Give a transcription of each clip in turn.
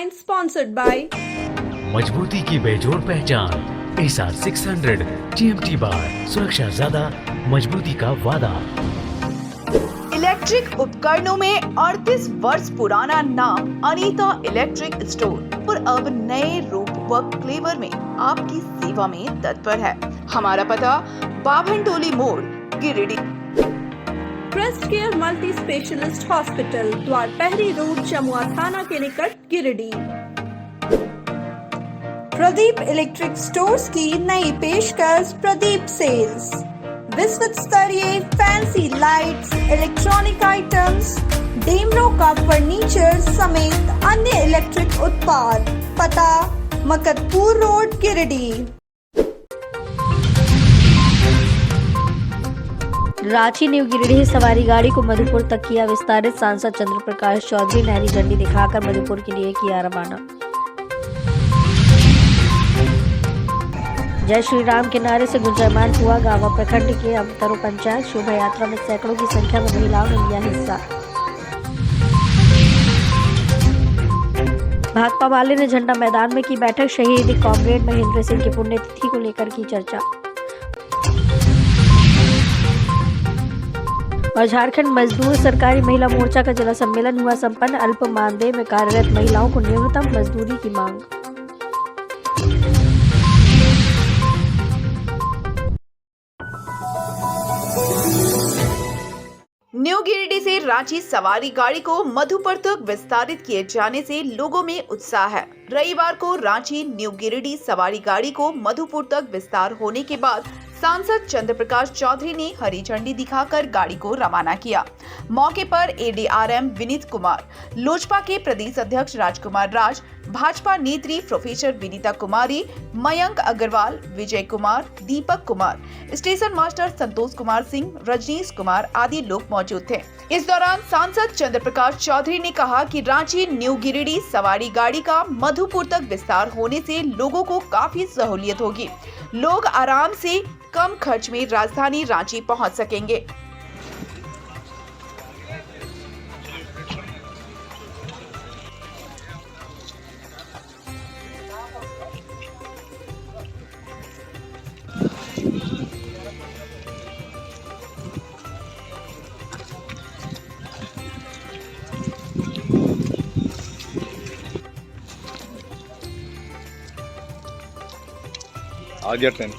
headline sponsored by मजबूती की बेजोड़ पहचान एसआर 600 TMT बार, सुरक्षा ज्यादा, मजबूती का वादा। इलेक्ट्रिक उपकरणों में 38 वर्ष पुराना नाम अनीता इलेक्ट्रिक स्टोर और अब नए रूप व फ्लेवर में आपकी सेवा में तत्पर है। हमारा पता बाभनटोली मोड़, Giridih. Crest care multi specialist hospital, द्वार पहरी रोड, चमुआ थाना के निकट, गिरिडीह। प्रदीप इलेक्ट्रिक स्टोर्स की नई पेशकश प्रदीप सेल्स, विश्व स्तरीय fancy lights, electronic items, Damro का फर्नीचर समेत अन्य इलेक्ट्रिक उत्पाद। पता मकतपुर रोड, गिरिडीह। रांची न्यू गिरिडीह सवारी गाड़ी को मधुपुर तक किया विस्तारित। सांसद चंद्र प्रकाश चौधरी ने हरी झंडी दिखाकर मधुपुर के लिए किया रवाना। जय श्री राम के नारे से गुंजायमान हुआ गांव प्रखंड के अमतरो पंचायत। शोभा यात्रा में सैकड़ों की संख्या में महिलाओं ने लिया हिस्सा। भाकपा वाले ने झंडा मैदान में की बैठक। शहीद कॉमरेड महेंद्र सिंह की पुण्यतिथि को लेकर की चर्चा। और झारखंड मजदूर सरकारी महिला मोर्चा का जिला सम्मेलन हुआ संपन्न। अल्प मानदेय में कार्यरत महिलाओं को न्यूनतम मजदूरी की मांग। न्यू गिरिडीह से रांची सवारी गाड़ी को मधुपुर तक विस्तारित किए जाने से लोगों में उत्साह है। रविवार को रांची न्यू गिरिडीह सवारी गाड़ी को मधुपुर तक विस्तार होने के बाद सांसद चंद्र प्रकाश चौधरी ने हरी झंडी दिखाकर गाड़ी को रवाना किया। मौके पर एडीआरएम विनीत कुमार, लोजपा के प्रदेश अध्यक्ष राजकुमार राज, भाजपा नेत्री प्रोफेसर विनीता कुमारी, मयंक अग्रवाल, विजय कुमार, दीपक कुमार, स्टेशन मास्टर संतोष कुमार सिंह, रजनीश कुमार आदि लोग मौजूद थे। इस दौरान सांसद चंद्र प्रकाश चौधरी ने कहा कि रांची न्यू गिरिडीह सवारी गाड़ी का मधुपुर तक विस्तार होने से लोगों को काफी सहूलियत होगी। लोग आराम से कम खर्च में राजधानी रांची पहुंच सकेंगे। आ गया train.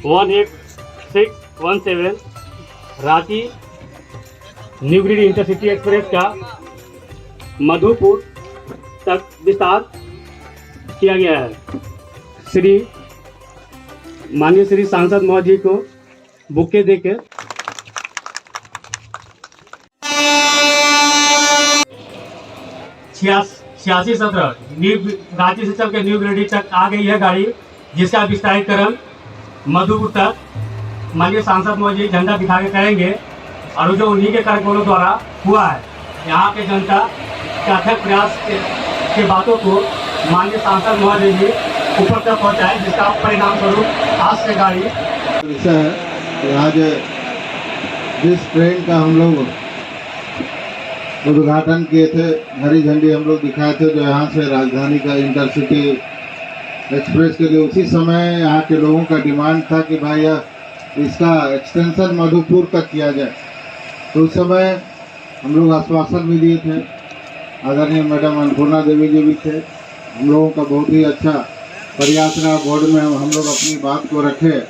One 8617 Ranchi new Giridih intercity express का मधुपुर तक विस्तार किया गया है। माननीय श्री सांसद महोदय को बुके देकर 8617 रांची से चल के न्यू गिरिडीह तक आ गई है गाड़ी, जिसका विस्तारीकरण मधुपुर तक माननीय सांसद महोदय झंडा दिखा के करेंगे। और जो उन्हीं के कार्यक्रमों द्वारा हुआ है, यहाँ के जनता के अथक प्रयास के बातों को माननीय सांसद महोदय जी ऊपर तक पहुँचाए, जिसका परिणाम स्वरूप आज से गाड़ी ऐसा है कि आज जिस ट्रेन का हम लोग उद्घाटन किए थे, हरी झंडी हम लोग दिखाए थे, जो यहाँ से राजधानी का इंटरसिटी एक्सप्रेस के लिए, उसी समय यहाँ के लोगों का डिमांड था कि भाई इसका एक्सटेंशन मधुपुर तक किया जाए। तो उस समय हम लोग आश्वासन भी दिए थे। आदरणीय मैडम अन्नपूर्णा देवी जी भी थे। हम लोगों का बहुत ही अच्छा प्रयास रहा, बोर्ड में हम लोग अपनी बात को रखे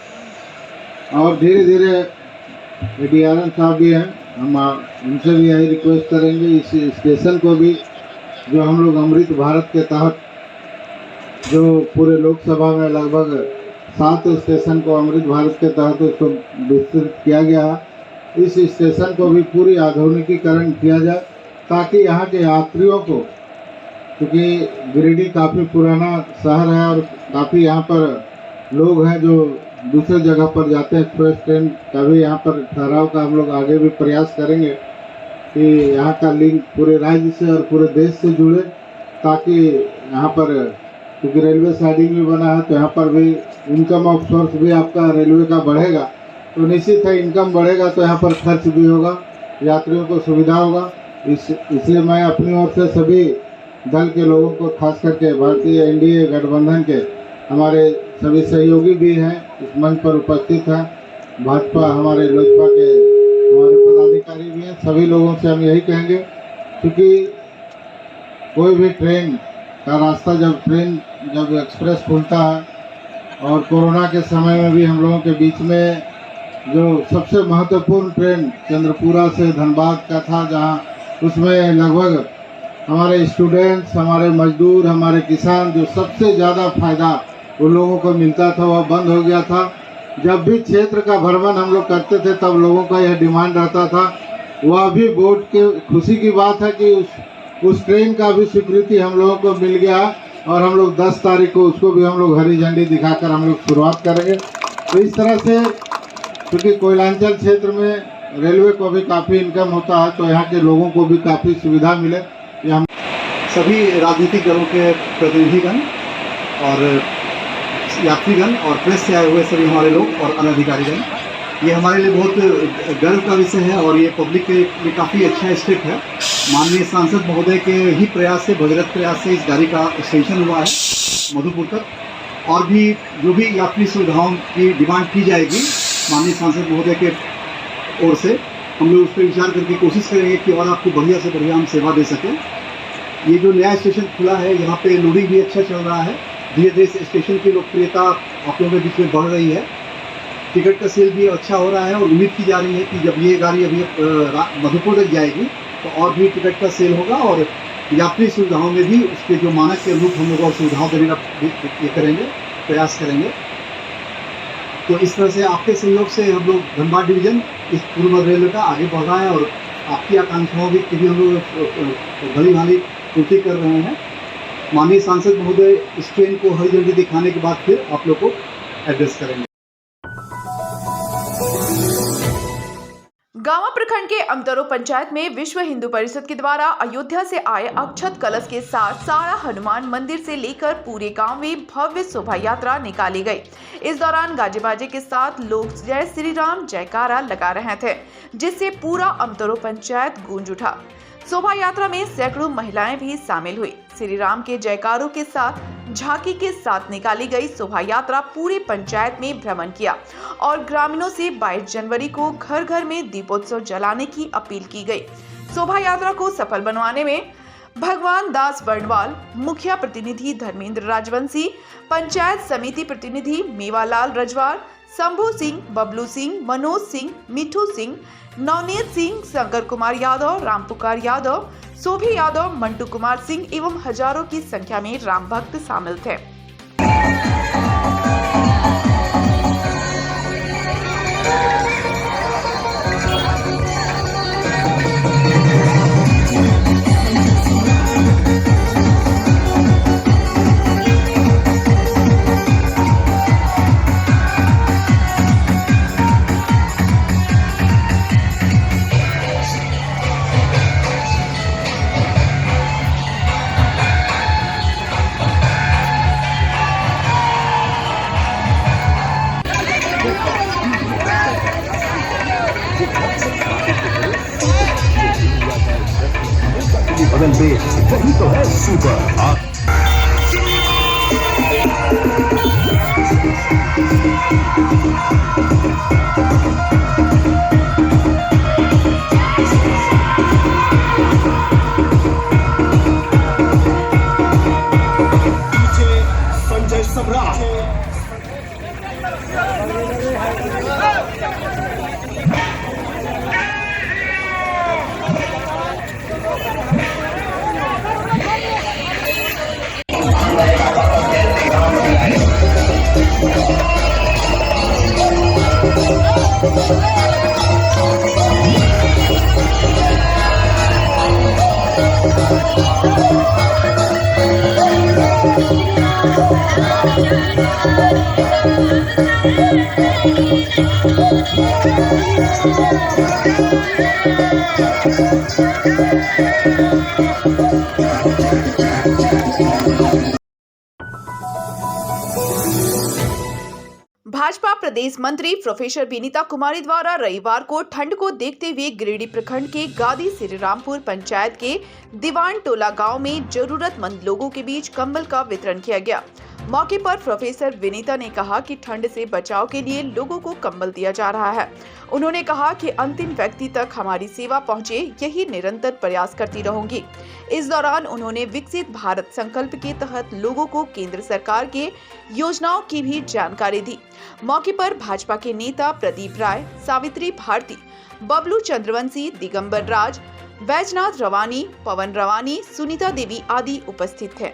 और धीरे धीरे एडीआरएम साहब भी हैं, हम उनसे भी यही रिक्वेस्ट करेंगे इस स्टेशन को भी, जो हम लोग अमृत भारत के तहत जो पूरे लोकसभा में लगभग 7 स्टेशन को अमृत भारत के तहत उसको विस्तृत किया गया है, इस स्टेशन को भी पूरी आधुनिकीकरण किया जाए, ताकि यहाँ के यात्रियों को, क्योंकि गिरिडीह काफ़ी पुराना शहर है और काफ़ी यहाँ पर लोग हैं जो दूसरे जगह पर जाते हैं, एक्सप्रेस ट्रेन का भी यहाँ पर ठहराव का हम लोग आगे भी प्रयास करेंगे कि यहाँ का लिंक पूरे राज्य से और पूरे देश से जुड़े, ताकि यहाँ पर, क्योंकि रेलवे साइडिंग भी बना है तो यहाँ पर भी इनकम ऑफ सोर्स भी आपका रेलवे का बढ़ेगा तो निश्चित है इनकम बढ़ेगा तो यहाँ पर खर्च भी होगा, यात्रियों को सुविधा होगा। इसलिए मैं अपनी ओर से सभी दल के लोगों को, खास करके भारतीय एनडीए गठबंधन के हमारे सभी सहयोगी भी हैं, इस मंच पर उपस्थित हैं, भाजपा हमारे लोजपा के हमारे पदाधिकारी भी हैं, सभी लोगों से हम यही कहेंगे क्योंकि कोई भी ट्रेन का रास्ता जब एक्सप्रेस खुलता है और कोरोना के समय में भी हम लोगों के बीच में जो सबसे महत्वपूर्ण ट्रेन चंद्रपुरा से धनबाद का था, जहां उसमें लगभग हमारे स्टूडेंट्स, हमारे मजदूर, हमारे किसान जो सबसे ज़्यादा फायदा उन लोगों को मिलता था वह बंद हो गया था। जब भी क्षेत्र का भ्रमण हम लोग करते थे तब लोगों का यह डिमांड रहता था। वह भी बोर्ड के खुशी की बात है कि उस ट्रेन का भी स्वीकृति हम लोगों को मिल गया और हम लोग 10 तारीख को उसको भी हम लोग हरी झंडी दिखाकर हम लोग शुरुआत करेंगे। तो इस तरह से क्योंकि कोयलांचल क्षेत्र में रेलवे को भी काफ़ी इनकम होता है तो यहाँ के लोगों को भी काफ़ी सुविधा मिले। ये हम सभी राजनीतिक दलों के प्रतिनिधिगण और यात्रीगण और प्रेस से आए हुए सभी हमारे लोग और अनधिकारीगण, ये हमारे लिए बहुत गर्व का विषय है और ये पब्लिक के लिए काफ़ी अच्छा स्टेप है। माननीय सांसद महोदय के ही प्रयास से, भगीरथ प्रयास से इस गाड़ी का एक्सटेंशन हुआ है मधुपुर तक। और भी जो भी यात्री सुविधाओं की डिमांड की जाएगी माननीय सांसद महोदय के ओर से, हम लोग उस पर विचार करके कोशिश करेंगे कि और आपको बढ़िया से बढ़िया हम सेवा दे सकें। ये जो नया स्टेशन खुला है यहाँ पे लोडिंग भी अच्छा चल रहा है, धीरे धीरे स्टेशन की लोकप्रियता आप लोगों के बीच में बढ़ रही है, टिकट का सेल भी अच्छा हो रहा है और उम्मीद की जा रही है कि जब ये गाड़ी अभी मधुपुर तक जाएगी तो और भी टिकट का सेल होगा और यात्री सुविधाओं में भी उसके जो मानक के अनुरूप हम लोग और सुविधाओं देने का ये करेंगे, प्रयास करेंगे। तो इस तरह से आपके सहयोग से हम लोग धनबाद डिवीज़न इस पूर्व मध्य रेलवे का आगे बढ़ रहा है और आपकी आकांक्षाओं की भी हम लोग भली भांति पूर्ति कर रहे हैं। माननीय सांसद महोदय इस ट्रेन को हरी झंडी दिखाने के बाद फिर आप लोग को एड्रेस करेंगे। गांवा प्रखंड के अमतरो पंचायत में विश्व हिंदू परिषद के द्वारा अयोध्या से आए अक्षत कलश के साथ सारा हनुमान मंदिर से लेकर पूरे गांव में भव्य शोभा यात्रा निकाली गई। इस दौरान गाजे बाजे के साथ लोग जय श्री राम जयकारा लगा रहे थे, जिससे पूरा अमतरो पंचायत गूंज उठा। शोभा यात्रा में सैकड़ों महिलाएं भी शामिल हुई। श्री राम के जयकारों के साथ झांकी के साथ निकाली गई शोभा यात्रा पूरे पंचायत में भ्रमण किया और ग्रामीणों से 22 जनवरी को घर घर में दीपोत्सव जलाने की अपील की गई। शोभा यात्रा को सफल बनवाने में भगवान दास बर्णवाल, मुखिया प्रतिनिधि धर्मेंद्र राजवंशी, पंचायत समिति प्रतिनिधि मेवालाल रजवार, शंभू सिंह, बबलू सिंह, मनोज सिंह, मिठू सिंह, नवनीत सिंह, शंकर कुमार यादव, रामपुकार यादव, सोभी यादव, मंटू कुमार सिंह एवं हजारों की संख्या में राम भक्त शामिल थे। बदल दे वही तो है सुपर। संजय सम्राट भाजपा प्रदेश मंत्री प्रोफेसर विनीता कुमारी द्वारा रविवार को ठंड को देखते हुए गिरिडीह प्रखंड के गादी श्रीरामपुर पंचायत के दीवान टोला गांव में जरूरतमंद लोगों के बीच कंबल का वितरण किया गया। मौके पर प्रोफेसर विनीता ने कहा कि ठंड से बचाव के लिए लोगों को कंबल दिया जा रहा है। उन्होंने कहा कि अंतिम व्यक्ति तक हमारी सेवा पहुंचे, यही निरंतर प्रयास करती रहूंगी। इस दौरान उन्होंने विकसित भारत संकल्प के तहत लोगों को केंद्र सरकार के योजनाओं की भी जानकारी दी। मौके पर भाजपा के नेता प्रदीप राय, सावित्री भारती, बबलू चंद्रवंशी, दिगंबर राज, बैजनाथ रवानी, पवन रवानी, सुनीता देवी आदि उपस्थित थे।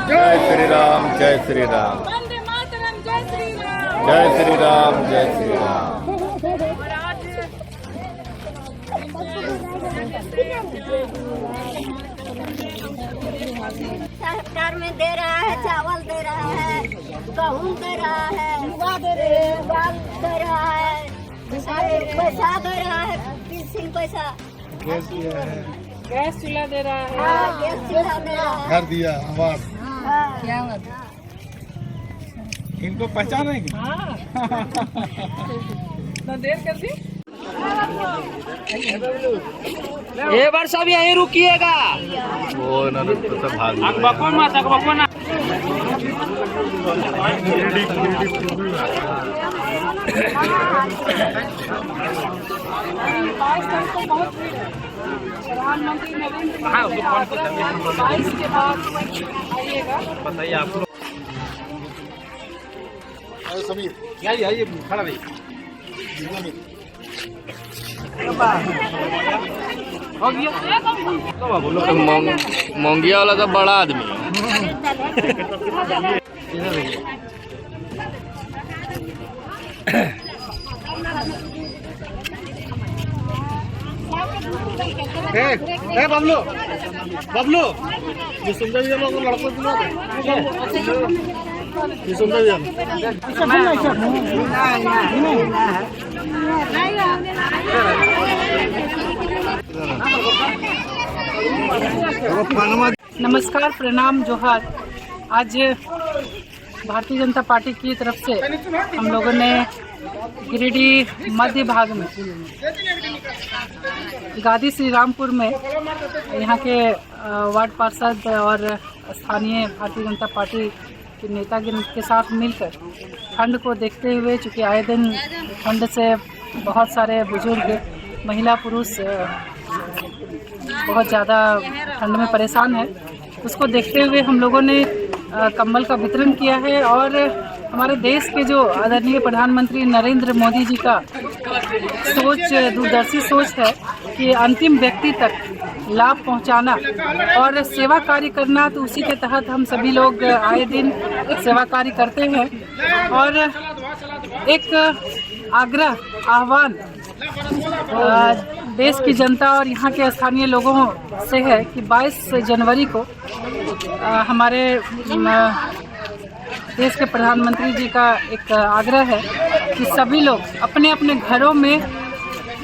जय श्री राम, जय श्री राम, वंदे मातरम, जय श्री राम, जय श्री राम, जय श्री राम। सरकार में दे रहा है, चावल दे रहा है, गेहूँ दे रहा है, दाल दे रहा है, पैसा दे रहा है, 30 पैसा गैस दिया है, गैस चूल्हा दे रहा है, गैस चूल्हा दे रहा है, घर दिया, आवास। क्या इनको पहचानेंगे? तो देर कर दी। ये बार सब यहीं रुकिएगा। वो ना तो सब भाग प्रधानमंत्री नरेंद्र मोदी 22 के बाद आइएगा। बताइए आप लोग। समीर आइए खड़ा रहिए। मोंगिया वाला तो बड़ा आदमी है। बबलू बबलू ये सुंदर भी लोग लड़कों ये सुंदर नमस्कार, प्रणाम, जोहार। आज भारतीय जनता पार्टी की तरफ से हम लोगों ने गिरिडीह मध्य भाग में गादी श्रीरामपुर में यहाँ के वार्ड पार्षद और स्थानीय भारतीय जनता पार्टी के नेता के साथ मिलकर ठंड को देखते हुए, चूँकि आए दिन ठंड से बहुत सारे बुजुर्ग, महिला, पुरुष बहुत ज़्यादा ठंड में परेशान है, उसको देखते हुए हम लोगों ने कंबल का वितरण किया है। और हमारे देश के जो आदरणीय प्रधानमंत्री नरेंद्र मोदी जी का सोच, दूरदर्शी सोच है कि अंतिम व्यक्ति तक लाभ पहुंचाना और सेवा कार्य करना, तो उसी के तहत हम सभी लोग आए दिन सेवा कार्य करते हैं। और एक आग्रह, आह्वान देश की जनता और यहाँ के स्थानीय लोगों से है कि 22 जनवरी को हमारे देश के प्रधानमंत्री जी का एक आग्रह है कि सभी लोग अपने अपने घरों में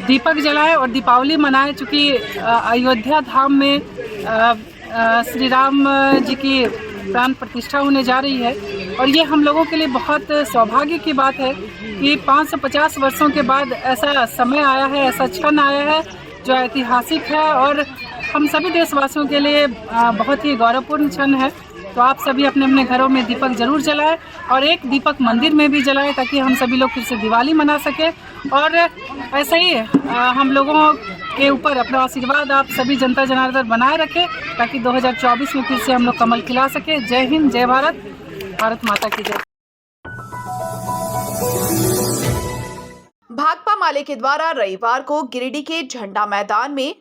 दीपक जलाएं और दीपावली मनाएं। चूँकि अयोध्या धाम में श्री राम जी की प्राण प्रतिष्ठा होने जा रही है, और ये हम लोगों के लिए बहुत सौभाग्य की बात है कि 550 वर्षों के बाद ऐसा समय आया है, ऐसा क्षण आया है जो ऐतिहासिक है और हम सभी देशवासियों के लिए बहुत ही गौरवपूर्ण क्षण है। तो आप सभी अपने अपने घरों में दीपक जरूर जलाएं और एक दीपक मंदिर में भी जलाएं, ताकि हम सभी लोग फिर से दिवाली मना सकें। और ऐसे ही हम लोगों के ऊपर अपना आशीर्वाद आप सभी जनता जनार्दन बनाए रखें, ताकि 2024 में फिर से हम लोग कमल खिला सके। जय हिंद, जय भारत, भारत माता की जय। भाकपा माले के द्वारा रविवार को गिरिडीह के झंडा मैदान में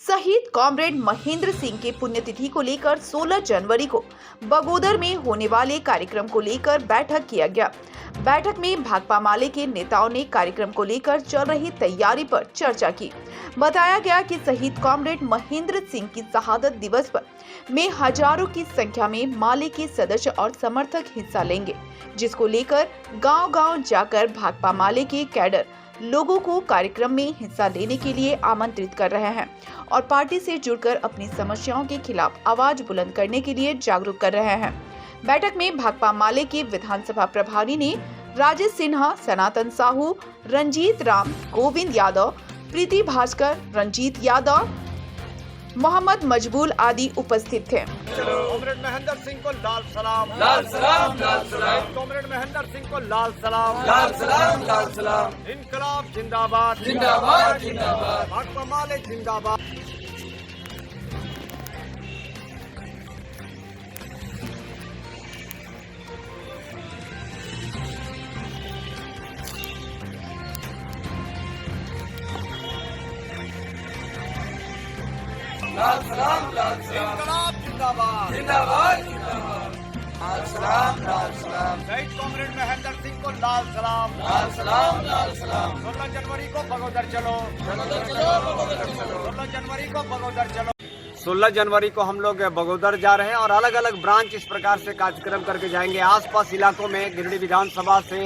शहीद कॉमरेड महेंद्र सिंह के पुण्यतिथि को लेकर 16 जनवरी को बगोदर में होने वाले कार्यक्रम को लेकर बैठक किया गया। बैठक में भाकपा माले के नेताओं ने कार्यक्रम को लेकर चल रही तैयारी पर चर्चा की। बताया गया कि शहीद कॉमरेड महेंद्र सिंह की शहादत दिवस पर में हजारों की संख्या में माले के सदस्य और समर्थक हिस्सा लेंगे, जिसको लेकर गांव-गांव जाकर भाकपा माले के कैडर लोगों को कार्यक्रम में हिस्सा लेने के लिए आमंत्रित कर रहे हैं और पार्टी से जुड़कर अपनी समस्याओं के खिलाफ आवाज बुलंद करने के लिए जागरूक कर रहे हैं। बैठक में भाकपा माले के विधानसभा प्रभारी ने राजेश सिन्हा, सनातन साहू, रंजीत राम, गोविंद यादव, प्रीति भास्कर, रंजीत यादव, मोहम्मद मजबूल आदि उपस्थित थे। कॉमरेड महेंद्र सिंह को लाल सलाम, लाल सलाम, लाल सलाम। कॉमरेड महेंद्र सिंह को लाल सलाम, लाल सलाम, लाल सलाम। इनकलाब जिंदाबाद, जिंदाबाद, जिंदाबाद। भाकपा माले जिंदाबाद। लाल सलाम, लाल सलाम। इनकलाब जिंदाबाद, जिंदाबाद, जिंदाबाद। लाल सलाम, लाल सलाम। शहीद कॉमरेड महेंद्र सिंह को लाल सलाम, लाल सलाम, लाल सलाम। 16 जनवरी को बगोदर चलो, बगोदर चलो, बगोदर चलो। 16 जनवरी को बगोदर चलो। 16 जनवरी को हम लोग बगोदर जा रहे हैं और अलग अलग ब्रांच इस प्रकार से कार्यक्रम करके जाएंगे। आसपास इलाकों में गिरिडीह विधानसभा से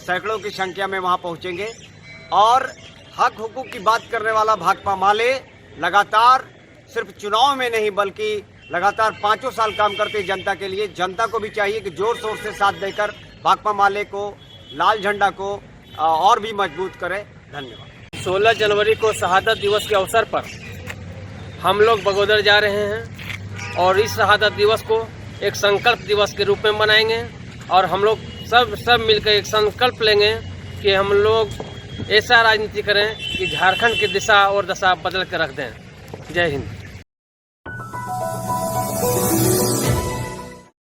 सैकड़ों की संख्या में वहां पहुंचेंगे और हक हुकूक की बात करने वाला भाकपा माले लगातार सिर्फ चुनाव में नहीं बल्कि लगातार 5 साल काम करते जनता के लिए। जनता को भी चाहिए कि जोर शोर से साथ देकर भाकपा माले को, लाल झंडा को और भी मजबूत करे। धन्यवाद। 16 जनवरी को शहादत दिवस के अवसर पर हम लोग बगोदर जा रहे हैं और इस शहादत दिवस को एक संकल्प दिवस के रूप में मनाएंगे और हम लोग सब मिलकर एक संकल्प लेंगे कि हम लोग ऐसा राजनीति करें कि झारखंड की दिशा और दशा बदल कर रख दें। जय हिंद।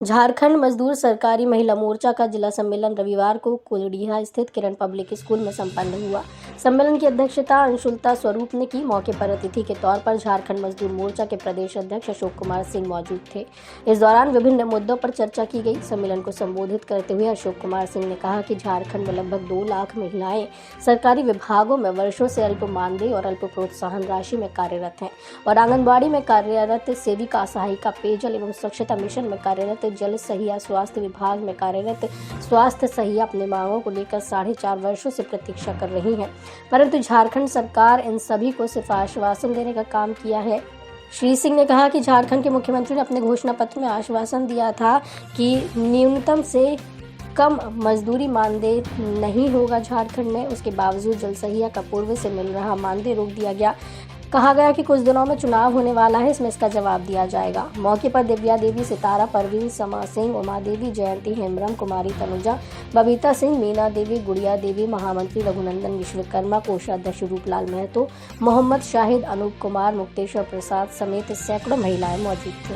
झारखंड मजदूर सरकारी महिला मोर्चा का जिला सम्मेलन रविवार को कुलडीहा स्थित किरण पब्लिक स्कूल में संपन्न हुआ। सम्मेलन की अध्यक्षता अंशुलता स्वरूप ने की। मौके पर अतिथि के तौर पर झारखंड मजदूर मोर्चा के प्रदेश अध्यक्ष अशोक कुमार सिंह मौजूद थे। इस दौरान विभिन्न मुद्दों पर चर्चा की गई। सम्मेलन को संबोधित करते हुए अशोक कुमार सिंह ने कहा कि झारखंड में लगभग 2 लाख महिलाएं सरकारी विभागों में वर्षों से अल्प मानदेय और अल्प प्रोत्साहन राशि में कार्यरत हैं और आंगनबाड़ी में कार्यरत सेविका, सहायिका, पेयजल एवं स्वच्छता मिशन में कार्यरत जल सहिया, स्वास्थ्य विभाग में कार्यरत स्वास्थ्य सहिया अपनी मांगों को लेकर 4.5 वर्षों से प्रतीक्षा कर रही हैं, परंतु झारखंड सरकार इन सभी को सिर्फ आश्वासन देने का काम किया है। श्री सिंह ने कहा कि झारखंड के मुख्यमंत्री ने अपने घोषणा पत्र में आश्वासन दिया था कि न्यूनतम से कम मजदूरी मानदेय नहीं होगा झारखंड में। उसके बावजूद जल सहिया का पूर्व से मिल रहा मानदेय रोक दिया गया। कहा गया कि कुछ दिनों में चुनाव होने वाला है, इसमें इसका जवाब दिया जाएगा। मौके पर दिव्या देवी, सितारा परवीन, समा सिंह, उमा देवी, जयंती, हेमब्रम, कुमारी तनुजा, बबीता सिंह, मीना देवी, गुड़िया देवी, महामंत्री रघुनंदन विश्वकर्मा, कोषाध्यक्ष रूपलाल महतो, मोहम्मद शाहिद, अनूप कुमार, मुक्तेश्वर प्रसाद समेत सैकड़ों महिलाएं मौजूद थी।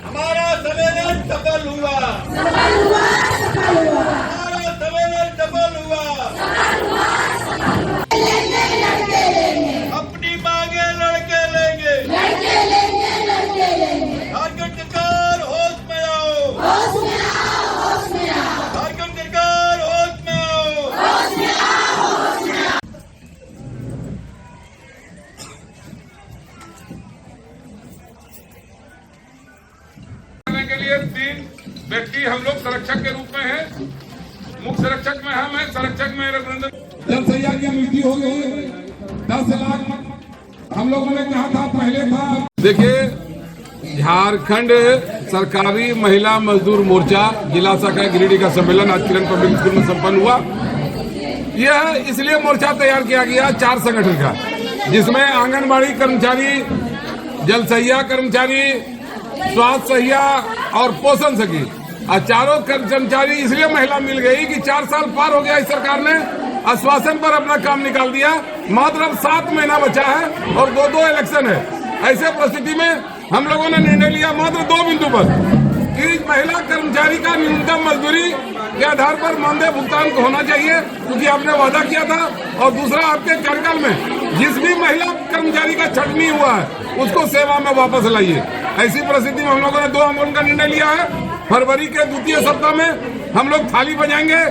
हमारा सम्मेलन सफल हुआ, सफल हुआ, सफल हुआ। हमारा सम्मेलन सफल हुआ, सफल हुआ, सफल हुआ। अपनी मांगे लड़के लेंगे, लड़के लेंगे, लड़के लेंगे। झारखंड सरकार होश में आओ, होश में आओ, होश में आओ। झारखंड सरकार होश में आओ, होश में आओ, होश में आओ। के लिए 3 व्यक्ति हम लोग संरक्षक के रूप में हैं। मुख्य संरक्षक में हम हैं, संरक्षक में रघुनंदन। जल सैया की मृत्यु हो गई, 10 लाख हम लोगों ने कहा था, पहले था। देखिए, झारखंड सरकारी महिला मजदूर मोर्चा जिला शाखा गिरिडीह का सम्मेलन आज किरण पब्लिक स्कूल में संपन्न हुआ। यह इसलिए मोर्चा तैयार किया गया 4 संगठन का, जिसमें आंगनबाड़ी कर्मचारी, जलसहिया कर्मचारी, स्वास्थ्य सहिया और पोषण सखी, और चारों कर्मचारी इसलिए महिला मिल गई कि 4 साल पार हो गया, इस सरकार ने आश्वासन पर अपना काम निकाल दिया। मात्र अब 7 महीना बचा है और 2 इलेक्शन है। ऐसे परिस्थिति में हम लोगों ने निर्णय लिया मात्र 2 बिंदु पर कि महिला कर्मचारी का न्यूनतम मजदूरी के आधार पर मानदेय भुगतान होना चाहिए, क्योंकि आपने वादा किया था। और दूसरा, आपके कार्यकाल में जिस भी महिला कर्मचारी का छटनी हुआ है उसको सेवा में वापस लाइए। ऐसी परिस्थिति में हम लोगों ने 2 आंदोलन का निर्णय लिया है। फरवरी के द्वितीय सप्ताह में हम लोग थाली बजाएंगे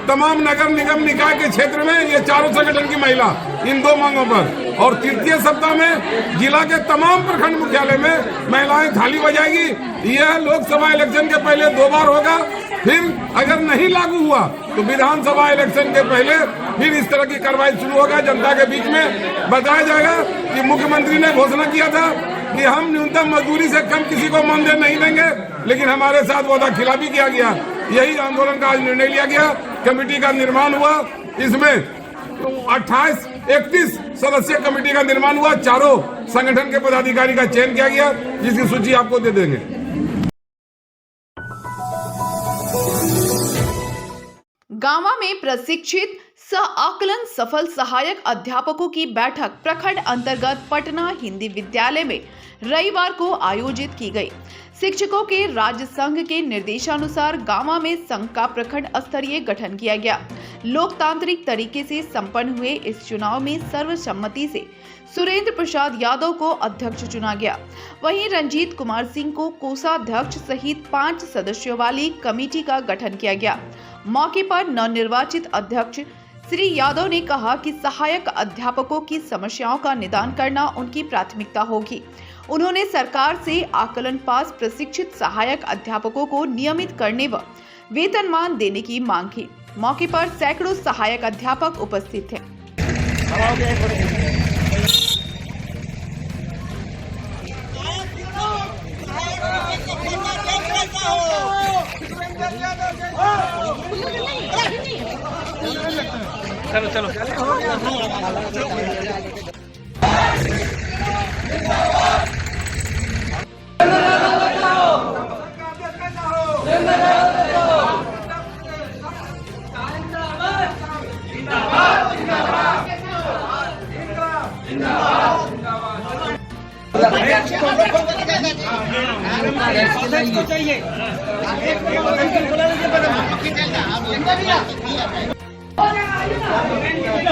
तमाम नगर निगम निकाय के क्षेत्र में, ये चारों संगठन की महिला इन 2 मांगों पर। और तृतीय सप्ताह में जिला के तमाम प्रखंड मुख्यालय में महिलाएं थाली बजाएगी। यह लोकसभा इलेक्शन के पहले 2 बार होगा। फिर अगर नहीं लागू हुआ तो विधानसभा इलेक्शन के पहले फिर इस तरह की कार्रवाई शुरू होगा। जनता के बीच में बताया जाएगा कि मुख्यमंत्री ने घोषणा किया था कि हम न्यूनतम मजदूरी से कम किसी को मानदेय नहीं देंगे, लेकिन हमारे साथ वादा खिलाफी किया गया। यही आंदोलन का आज निर्णय लिया गया। कमेटी का निर्माण हुआ, इसमें 31 सदस्यीय कमेटी का निर्माण हुआ। चारों संगठन के पदाधिकारी का चयन किया गया, जिसकी सूची आपको दे देंगे। गांवा में प्रशिक्षित सह आकलन सफल सहायक अध्यापकों की बैठक प्रखंड अंतर्गत पटना हिंदी विद्यालय में रविवार को आयोजित की गई। शिक्षकों के राज्य संघ के निर्देशानुसार गांवा में संघ का प्रखंड स्तरीय गठन किया गया। लोकतांत्रिक तरीके से संपन्न हुए इस चुनाव में सर्वसम्मति से सुरेंद्र प्रसाद यादव को अध्यक्ष चुना गया। वहीं रंजीत कुमार सिंह को कोषाध्यक्ष सहित 5 सदस्यों वाली कमेटी का गठन किया गया। मौके पर नवनिर्वाचित अध्यक्ष श्री यादव ने कहा कि सहायक अध्यापकों की समस्याओं का निदान करना उनकी प्राथमिकता होगी। उन्होंने सरकार से आकलन पास प्रशिक्षित सहायक अध्यापकों को नियमित करने व वेतनमान देने की मांग की। मौके पर सैकड़ों सहायक अध्यापक उपस्थित थे। चलो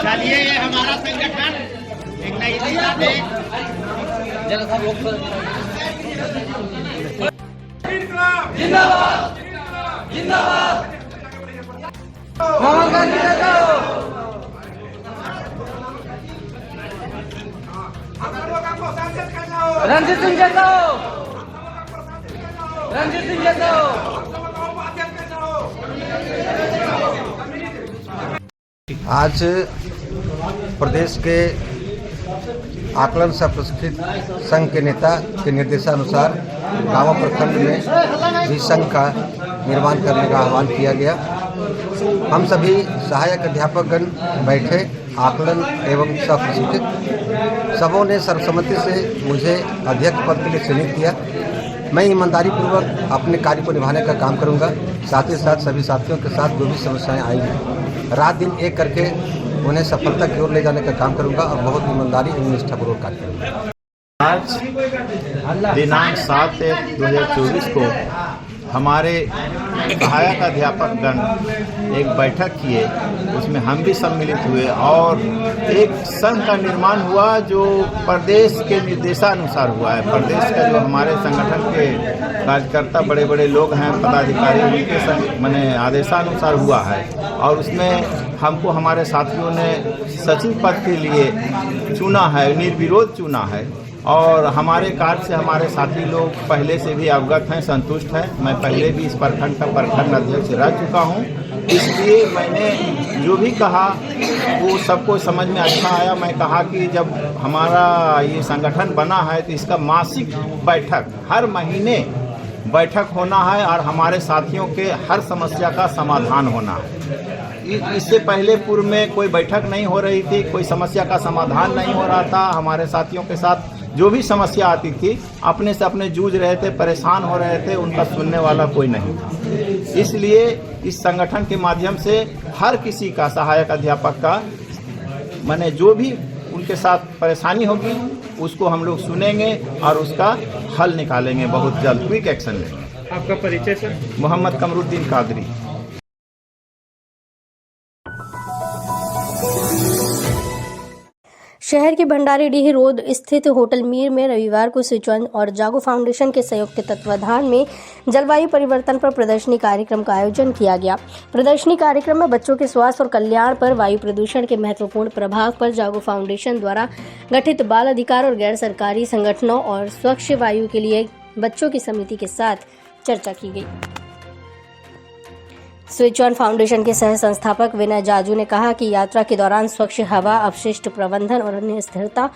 चलिए, ये हमारा संगठन एक नई दिशा में जिंदाबाद जिंदाबाद रंजीत सिंह जादव, रंजीत सिंह जादव। आज प्रदेश के आकलन सह प्रशिक्षित संघ के नेता के निर्देशानुसार गाँव प्रखंड में भी संघ का निर्माण करने का आह्वान किया गया। हम सभी सहायक अध्यापकगण बैठे, आकलन एवं सह प्रशिक्षित सबों ने सर्वसम्मति से मुझे अध्यक्ष पद के लिए चयनित किया। मैं ईमानदारी पूर्वक अपने कार्य को निभाने का काम करूंगा। साथ ही साथ सभी साथियों के साथ जो भी समस्याएं आएंगी, रात दिन एक करके उन्हें सफलता की ओर ले जाने का काम करूंगा और बहुत ईमानदारी एवं निष्ठापूर्वक कार्य करूंगा। आज दिनांक 7/1/2024 को हमारे सहायक अध्यापक गण एक बैठक किए, उसमें हम भी सम्मिलित हुए और एक संघ का निर्माण हुआ जो प्रदेश के निर्देशानुसार हुआ है। प्रदेश का जो हमारे संगठन के कार्यकर्ता बड़े बड़े लोग हैं, पदाधिकारी, उनके माने आदेशानुसार हुआ है। और उसमें हमको हमारे साथियों ने सचिव पद के लिए चुना है, निर्विरोध चुना है। और हमारे कार्य से हमारे साथी लोग पहले से भी अवगत हैं, संतुष्ट हैं। मैं पहले भी इस प्रखंड का प्रखंड अध्यक्ष रह चुका हूं, इसलिए मैंने जो भी कहा वो सबको समझ में अच्छा आया। मैं कहा कि जब हमारा ये संगठन बना है तो इसका मासिक बैठक हर महीने बैठक होना है और हमारे साथियों के हर समस्या का समाधान होना है। इससे पहले पूर्व में कोई बैठक नहीं हो रही थी, कोई समस्या का समाधान नहीं हो रहा था। हमारे साथियों के साथ जो भी समस्या आती थी अपने से अपने जूझ रहे थे, परेशान हो रहे थे, उनका सुनने वाला कोई नहीं था। इसलिए इस संगठन के माध्यम से हर किसी का, सहायक अध्यापक का, माने जो भी उनके साथ परेशानी होगी उसको हम लोग सुनेंगे और उसका हल निकालेंगे बहुत जल्द, क्विक एक्शन लेंगे। आपका परिचय सर? मोहम्मद कमरुद्दीन कादरी। शहर के भंडारीडीह रोड स्थित होटल मीर में रविवार को सिचुअन और जागो फाउंडेशन के संयुक्त तत्वाधान में जलवायु परिवर्तन पर प्रदर्शनी कार्यक्रम का आयोजन किया गया। प्रदर्शनी कार्यक्रम में बच्चों के स्वास्थ्य और कल्याण पर, वायु प्रदूषण के महत्वपूर्ण प्रभाव पर जागो फाउंडेशन द्वारा गठित बाल अधिकार और गैर सरकारी संगठनों और स्वच्छ वायु के लिए बच्चों की समिति के साथ चर्चा की गई। सिचुअन फाउंडेशन के सह संस्थापक विनय जाजू ने कहा कि यात्रा के दौरान स्वच्छ हवा, अपशिष्ट प्रबंधन और अन्य स्थिरता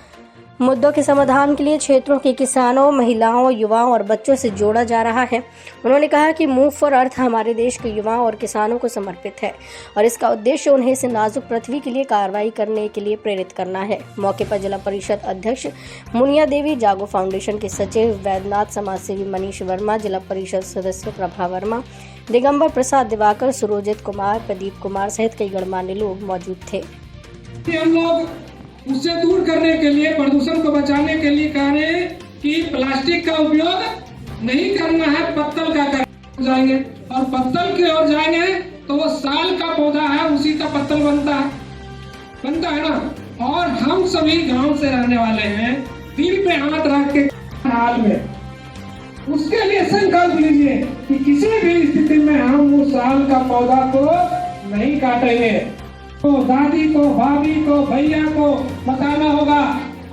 मुद्दों के समाधान के लिए क्षेत्रों के किसानों, महिलाओं, युवाओं और बच्चों से जोड़ा जा रहा है। उन्होंने कहा कि मूव फॉर अर्थ हमारे देश के युवाओं और किसानों को समर्पित है और इसका उद्देश्य उन्हें इस नाजुक पृथ्वी के लिए कार्रवाई करने के लिए प्रेरित करना है। मौके पर जिला परिषद अध्यक्ष मुनिया देवी, जागो फाउंडेशन के सचिव वैद्यनाथ, समाजसेवी मनीष वर्मा, जिला परिषद सदस्य प्रभा वर्मा, दिगंबर प्रसाद, दिवाकर, सुरोजित कुमार, प्रदीप कुमार सहित कई गणमान्य लोग मौजूद थे। हम लोग उससे दूर करने के लिए, प्रदूषण को बचाने के लिए कह रहे हैं कि प्लास्टिक का उपयोग नहीं करना है, पत्तल का कर जाएंगे और पत्तल की ओर जाएंगे तो वो साल का पौधा है, उसी का पत्तल बनता है ना। और हम सभी गांव से रहने वाले हैं, दिल पे हाथ रख के हाल में उसके लिए संकल्प लीजिए कि किसी भी स्थिति में हम उस साल का पौधा को नहीं काटेंगे। तो दादी को, भाभी को, भैया को बताना होगा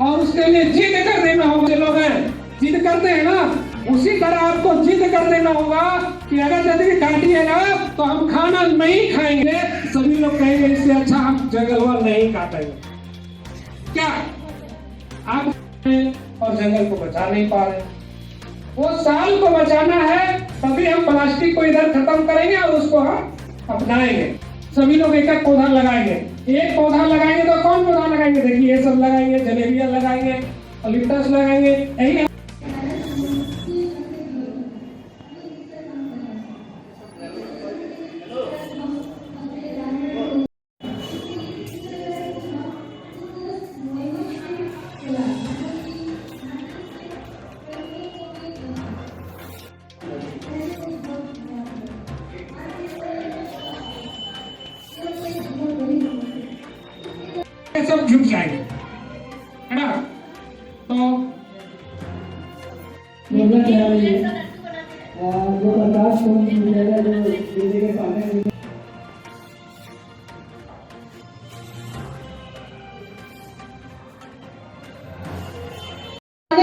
और उसके लिए जिद कर देना होगा। लोग जिद करते हैं ना, उसी तरह आपको जिद कर देना होगा कि अगर यदि काटिएगा तो हम खाना नहीं खाएंगे। सभी लोग कहेंगे इससे अच्छा हम जंगल नहीं काटेंगे। क्या आप और जंगल को बचा नहीं पा रहे? वो साल को बचाना है, तभी हम प्लास्टिक को इधर खत्म करेंगे और उसको हम अपनाएंगे। सभी लोग एक एक पौधा लगाएंगे। एक पौधा लगाएंगे तो कौन पौधा लगाएंगे? देखिए ये सब लगाएंगे, जलेबिया लगाएंगे, लिप्टस लगाएंगे, यही सब झुक जाएंगे, है ना। तो जो प्रकाश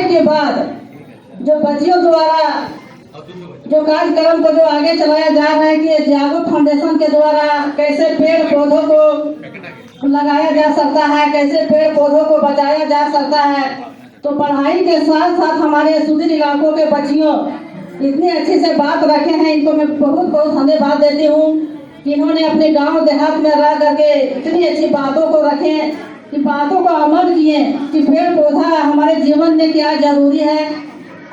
के बाद जो बच्चियों द्वारा जो कार्यक्रम को जो आगे चलाया जा रहा है कि जागो फाउंडेशन के द्वारा कैसे पेड़ पौधों को लगाया जा सकता है, कैसे पेड़ पौधों को बचाया जा सकता है। तो पढ़ाई के साथ साथ हमारे सुदूर इलाकों के बच्चियों इतनी अच्छी से बात रखे हैं, इनको मैं बहुत बहुत धन्यवाद देती हूँ कि इन्होंने अपने गांव देहात में रह करके इतनी अच्छी बातों को रखे, कि बातों को अमल किए कि पेड़ पौधा हमारे जीवन में क्या जरूरी है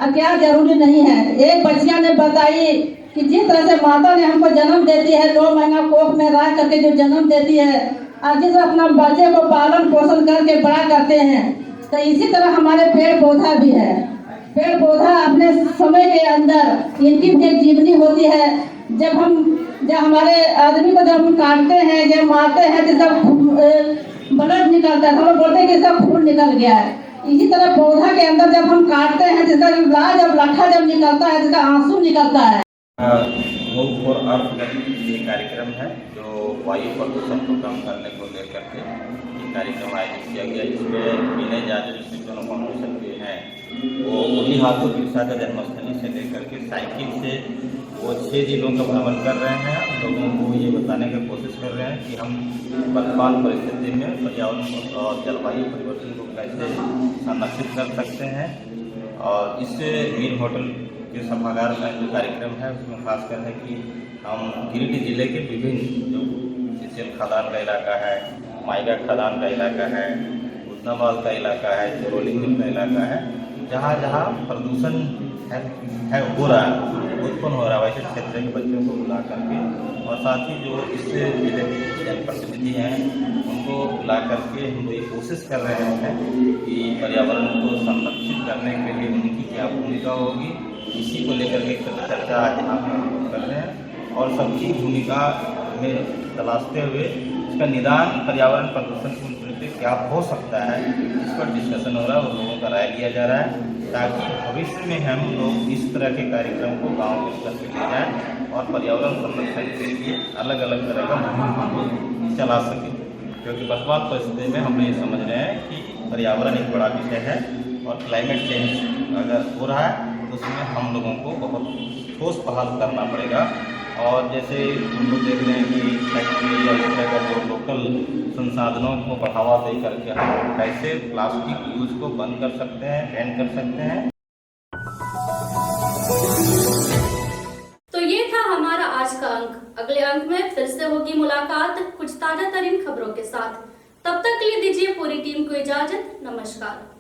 और क्या जरूरी नहीं है। एक बच्चिया ने बताई कि जिस तरह से माता ने हमको जन्म देती है, 9 महीना कोख में रह करके जो जन्म देती है और जिस अपना बच्चे को पालन पोषण करके बड़ा करते हैं, तो इसी तरह हमारे पेड़ पौधा भी है। पेड़ पौधा अपने समय के अंदर इनकी भी एक जीवनी होती है। जब हमारे आदमी को जब हम काटते हैं, जब मारते हैं, तो जब ब्लड निकलता है, हम लोग बोलते हैं कि इसका खून निकल गया है। इसी तरह पौधा के अंदर जब हम काटते हैं, जिसका जब लट्ठा जब निकलता है, जिसका आंसू निकलता है। मूव फॉर अर्थ ये कार्यक्रम है जो वायु प्रदूषण को कम करने को लेकर के ये कार्यक्रम आयोजित किया गया। इसमें विनय जाजू फाउंडेशन के हैं वो उन्हीं हाथों बिरसा का जन्मस्थली से लेकर के साइकिल से वो 6 जिलों का भ्रमण कर रहे हैं। लोगों को ये बताने की कोशिश कर रहे हैं कि हम वर्तमान परिस्थिति में पर्यावरण और जलवायु परिवर्तन को कैसे संरक्षित कर सकते हैं। और इस मीर होटल के सभागार का जो कार्यक्रम है उसमें खासकर है कि हम गिरिडीह जिले के विभिन्न जो सीसीएल खदान का इलाका है, माइगा खदान का इलाका है, उदनाबाद का इलाका है, चरोली का इलाका है, जहाँ जहाँ प्रदूषण है हो रहा है, उत्पन्न हो रहा है, वैसे क्षेत्र के बच्चों को बुला करके और साथ ही जो इस जिले के जनप्रतिनिधि हैं उनको बुला करके हम ये कोशिश कर रहे हैं कि पर्यावरण को संरक्षित करने के लिए उनकी क्या भूमिका होगी, इसी को लेकर के चर्चा आज यहाँ कर रहे हैं और सबकी भूमिका में तलाशते हुए इसका निदान पर्यावरण प्रदूषण को क्या हो सकता है इस पर डिस्कशन हो रहा है और लोगों का राय लिया जा रहा है ताकि भविष्य में हम लोग इस तरह के कार्यक्रम को गांव के स्तर पर ले जाएं और पर्यावरण संरक्षण के लिए अलग अलग तरह का मुहिम चला सकें। क्योंकि वर्तमान परिस्थिति में हम ये समझ रहे हैं कि पर्यावरण एक बड़ा विषय है और क्लाइमेट चेंज अगर हो रहा है तो उसमें हम लोगों को बहुत ठोस पहल करना पड़ेगा। और जैसे हम लोग देख रहे हैं कि फैक्ट्री या इस तरह का जो लोकल संसाधनों को बढ़ावा दे करके हम कैसे प्लास्टिक यूज को बंद कर सकते हैं, बैन कर सकते हैं। तो ये था हमारा आज का अंक। अगले अंक में फिर से होगी मुलाकात कुछ ताजा तरीन खबरों के साथ। तब तक के लिए दीजिए पूरी टीम को इजाजत। नमस्कार।